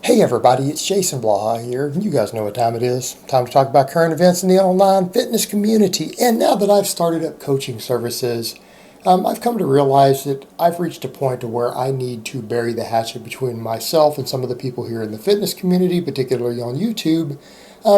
Hey everybody, it's Jason Blaha here. You guys know what time it is. Time to talk about current events in the online fitness community. And now that I've started up coaching services, I've come to realize that I've reached a point to where I need to bury the hatchet between myself and some of the people here in the fitness community, particularly on YouTube,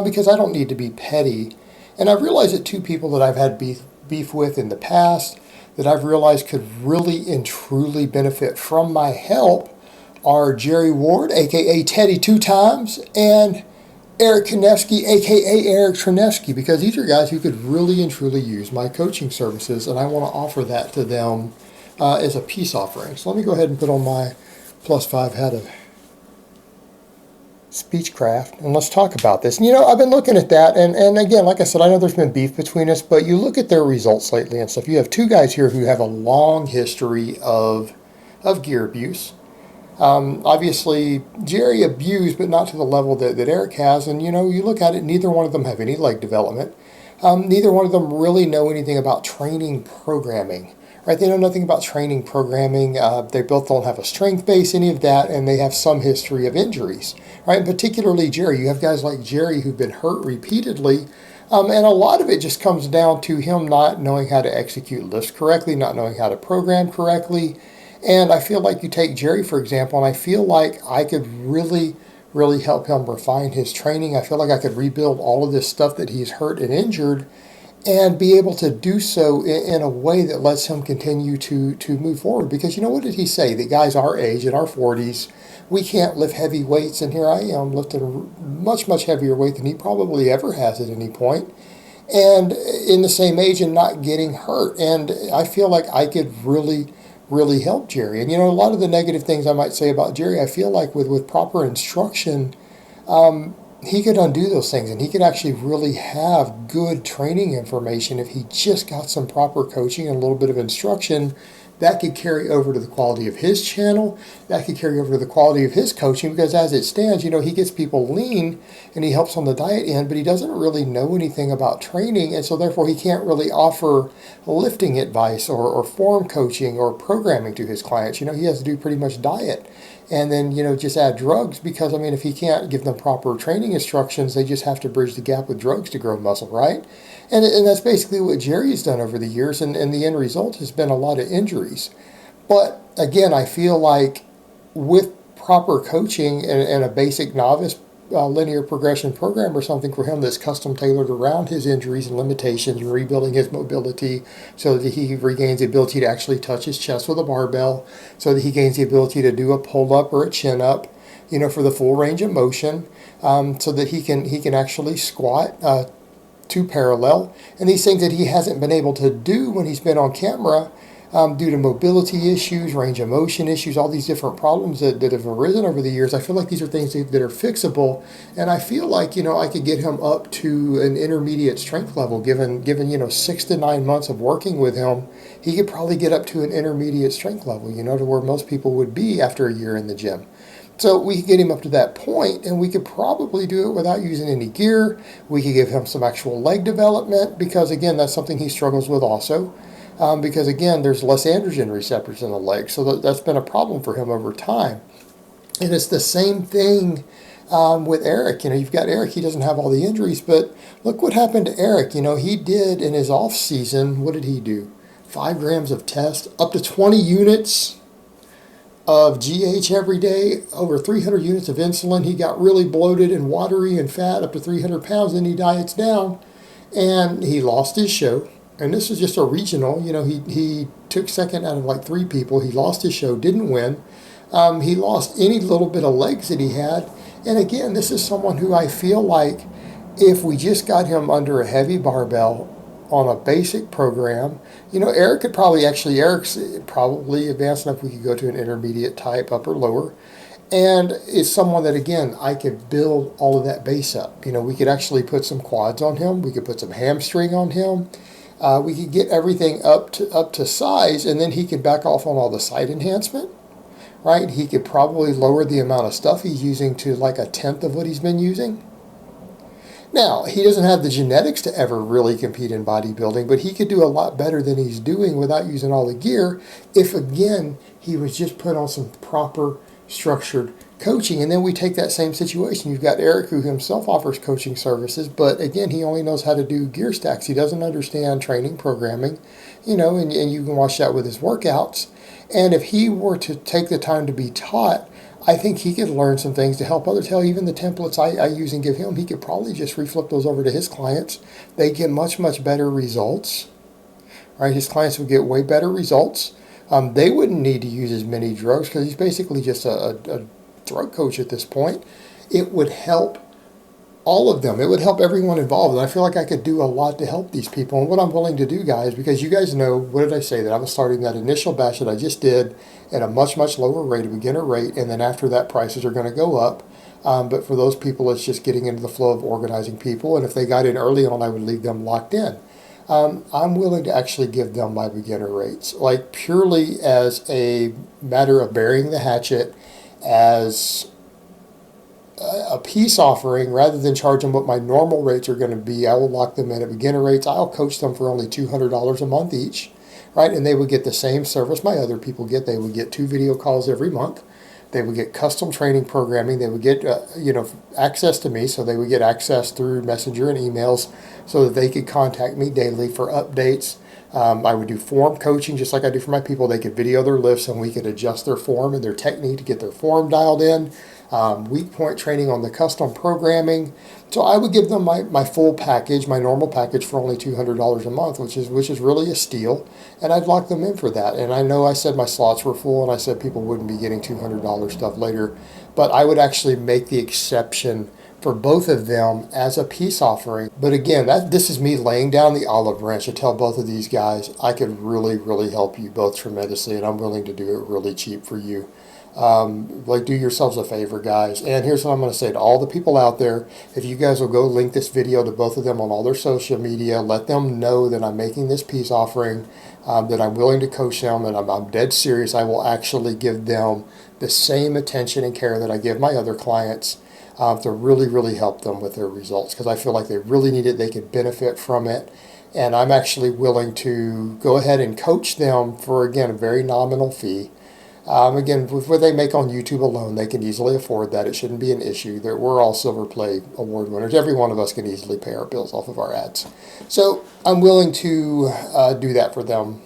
because I don't need to be petty. And I've realized that two people that I've had beef with in the past that I've realized could really and truly benefit from my help are Jerry Ward, aka Teddy Two Times, and Eric Kanevsky, aka Eric Trinevsky, because these are guys who could really and truly use my coaching services, and I want to offer that to them as a peace offering. So let me go ahead and put on my +5 hat of speechcraft, and let's talk about this. And, I've been looking at that, and again, like I said, I know there's been beef between us, but you look at their results lately and stuff. You have two guys here who have a long history of gear abuse. Obviously, Jerry abused, but not to the level that Eric has. And, you look at it, neither one of them have any leg development. Neither one of them really know anything about training programming, right? They know nothing about training programming. They both don't have a strength base, any of that, and they have some history of injuries, right? And particularly Jerry. You have guys like Jerry who've been hurt repeatedly. And a lot of it just comes down to him not knowing how to execute lifts correctly, not knowing how to program correctly. And I feel like you take Jerry, for example, and I feel like I could really, really help him refine his training. I feel like I could rebuild all of this stuff that he's hurt and injured and be able to do so in a way that lets him continue to move forward. Because what did he say? That guys our age, in our 40s, we can't lift heavy weights, and here I am lifting a much, much heavier weight than he probably ever has at any point, and in the same age and not getting hurt. And I feel like I could really help Jerry. And a lot of the negative things I might say about Jerry, I feel like with proper instruction, he could undo those things, and he could actually really have good training information if he just got some proper coaching and a little bit of instruction. That could carry over to the quality of his channel. That could carry over to the quality of his coaching, because as it stands, he gets people lean and he helps on the diet end, but he doesn't really know anything about training. And so therefore he can't really offer lifting advice or form coaching or programming to his clients. He has to do pretty much diet and then, just add drugs, because, if he can't give them proper training instructions, they just have to bridge the gap with drugs to grow muscle, right? And that's basically what Jerry's done over the years, and the end result has been a lot of injuries. But again, I feel like with proper coaching and a basic novice linear progression program or something for him that's custom tailored around his injuries and limitations and rebuilding his mobility so that he regains the ability to actually touch his chest with a barbell, so that he gains the ability to do a pull-up or a chin-up, for the full range of motion, so that he can actually squat two parallel, and these things that he hasn't been able to do when he's been on camera due to mobility issues, range of motion issues, all these different problems that have arisen over the years. I feel like these are things that are fixable, and I feel like I could get him up to an intermediate strength level. Given 6 to 9 months of working with him, he could probably get up to an intermediate strength level, to where most people would be after a year in the gym. So we could get him up to that point, and we could probably do it without using any gear. We could give him some actual leg development, because again, that's something he struggles with also. Because again, there's less androgen receptors in the leg, so that's been a problem for him over time. And it's the same thing with Eric. You've got Eric, he doesn't have all the injuries, but look what happened to Eric. He did in his off season, what did he do? 5 grams of test, up to 20 units of GH every day, over 300 units of insulin. He got really bloated and watery and fat, up to 300 pounds, then he diets down, and he lost his show. And this is just a regional. He took second out of like 3 people. He lost his show, didn't win. He lost any little bit of legs that he had. And again, this is someone who I feel like if we just got him under a heavy barbell on a basic program, Eric's probably advanced enough we could go to an intermediate type, upper, lower. And it's someone that, again, I could build all of that base up. We could actually put some quads on him. We could put some hamstring on him. We could get everything up to size, and then he could back off on all the side enhancement, right? He could probably lower the amount of stuff he's using to like 1/10 of what he's been using. Now, he doesn't have the genetics to ever really compete in bodybuilding, but he could do a lot better than he's doing without using all the gear if, again, he was just put on some proper structured coaching. And then we take that same situation. You've got Eric, who himself offers coaching services, but again, he only knows how to do gear stacks. He doesn't understand training programming, and you can watch that with his workouts. And if he were to take the time to be taught, I think he could learn some things to help others. Hell, even the templates I use and give him, he could probably just reflip those over to his clients. They get much, much better results. Right? His clients would get way better results. They wouldn't need to use as many drugs because he's basically just a drug coach at this point. It would help all of them. It would help everyone involved. And I feel like I could do a lot to help these people. And what I'm willing to do, guys, because you guys know, what did I say? That I was starting that initial batch that I just did at a much, much lower rate, a beginner rate. And then after that, prices are going to go up. But for those people, it's just getting into the flow of organizing people. And if they got in early on, I would leave them locked in. I'm willing to actually give them my beginner rates, like purely as a matter of burying the hatchet, as a peace offering, rather than charge them what my normal rates are going to be. I will lock them in at beginner rates. I'll coach them for only $200 a month each, right? And they would get the same service my other people get. They would get 2 video calls every month. They would get custom training programming. They would get, access to me. So they would get access through Messenger and emails so that they could contact me daily for updates. I would do form coaching just like I do for my people. They could video their lifts and we could adjust their form and their technique to get their form dialed in. Weak point training on the custom programming. So I would give them my full package, my normal package, for only $200 a month, which is really a steal. And I'd lock them in for that. And I know I said my slots were full and I said people wouldn't be getting $200 stuff later, but I would actually make the exception for both of them as a peace offering. But again, this is me laying down the olive branch to tell both of these guys, I could really, really help you both tremendously, and I'm willing to do it really cheap for you. Do yourselves a favor, guys. And here's what I'm going to say to all the people out there. If you guys will go link this video to both of them on all their social media, let them know that I'm making this peace offering, that I'm willing to coach them, and I'm dead serious. I will actually give them the same attention and care that I give my other clients, to really, really help them with their results, because I feel like they really need it. They could benefit from it. And I'm actually willing to go ahead and coach them for, again, a very nominal fee. Again, with what they make on YouTube alone, they can easily afford that. It shouldn't be an issue. We're all Silver Play Award winners. Every one of us can easily pay our bills off of our ads. So I'm willing to do that for them,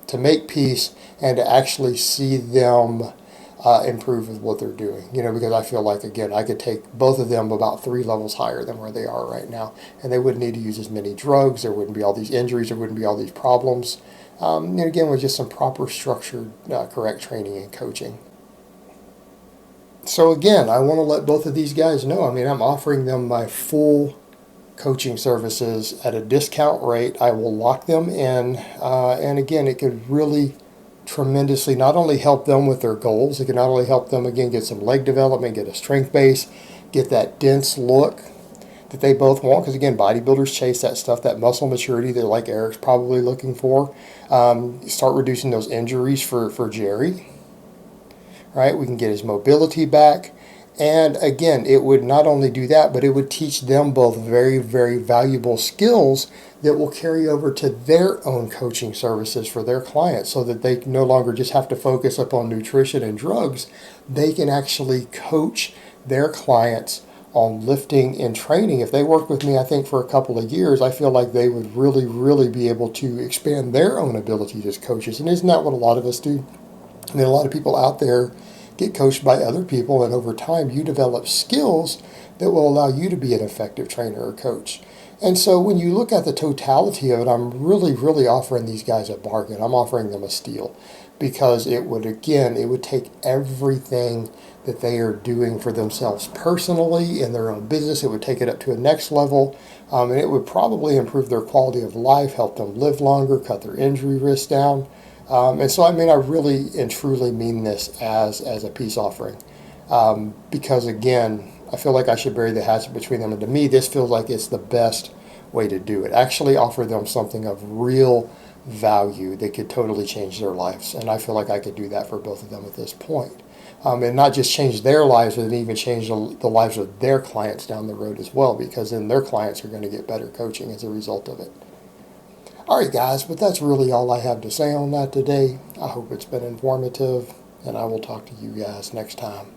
to make peace and to actually see them improve with what they're doing. Because I feel like, again, I could take both of them about 3 levels higher than where they are right now. And they wouldn't need to use as many drugs. There wouldn't be all these injuries. There wouldn't be all these problems. And again, with just some proper structured, correct training and coaching. So again, I want to let both of these guys know, I'm offering them my full coaching services at a discount rate. I will lock them in. And again, it could really tremendously not only help them with their goals, it can not only help them, again, get some leg development, get a strength base, get that dense look that they both want, because again, bodybuilders chase that stuff, that muscle maturity that, like Eric's probably looking for. Start reducing those injuries for Jerry, right? We can get his mobility back. And again, it would not only do that, but it would teach them both very, very valuable skills that will carry over to their own coaching services for their clients, so that they no longer just have to focus upon nutrition and drugs. They can actually coach their clients on lifting and training. If they work with me, I think, for a couple of years, I feel like they would really, really be able to expand their own abilities as coaches. And isn't that what a lot of us do? A lot of people out there get coached by other people, and over time you develop skills that will allow you to be an effective trainer or coach. And so when you look at the totality of it, I'm really, really offering these guys a bargain. I'm offering them a steal, because it would take everything that they are doing for themselves personally in their own business. It would take it up to a next level, and it would probably improve their quality of life, help them live longer, cut their injury risk down. And so, I really and truly mean this as a peace offering, because again, I feel like I should bury the hatchet between them. And to me, this feels like it's the best way to do it. Actually offer them something of real value that could totally change their lives. And I feel like I could do that for both of them at this point. And not just change their lives, but even change the lives of their clients down the road as well, because then their clients are going to get better coaching as a result of it. All right, guys, but that's really all I have to say on that today. I hope it's been informative. and I will talk to you guys next time.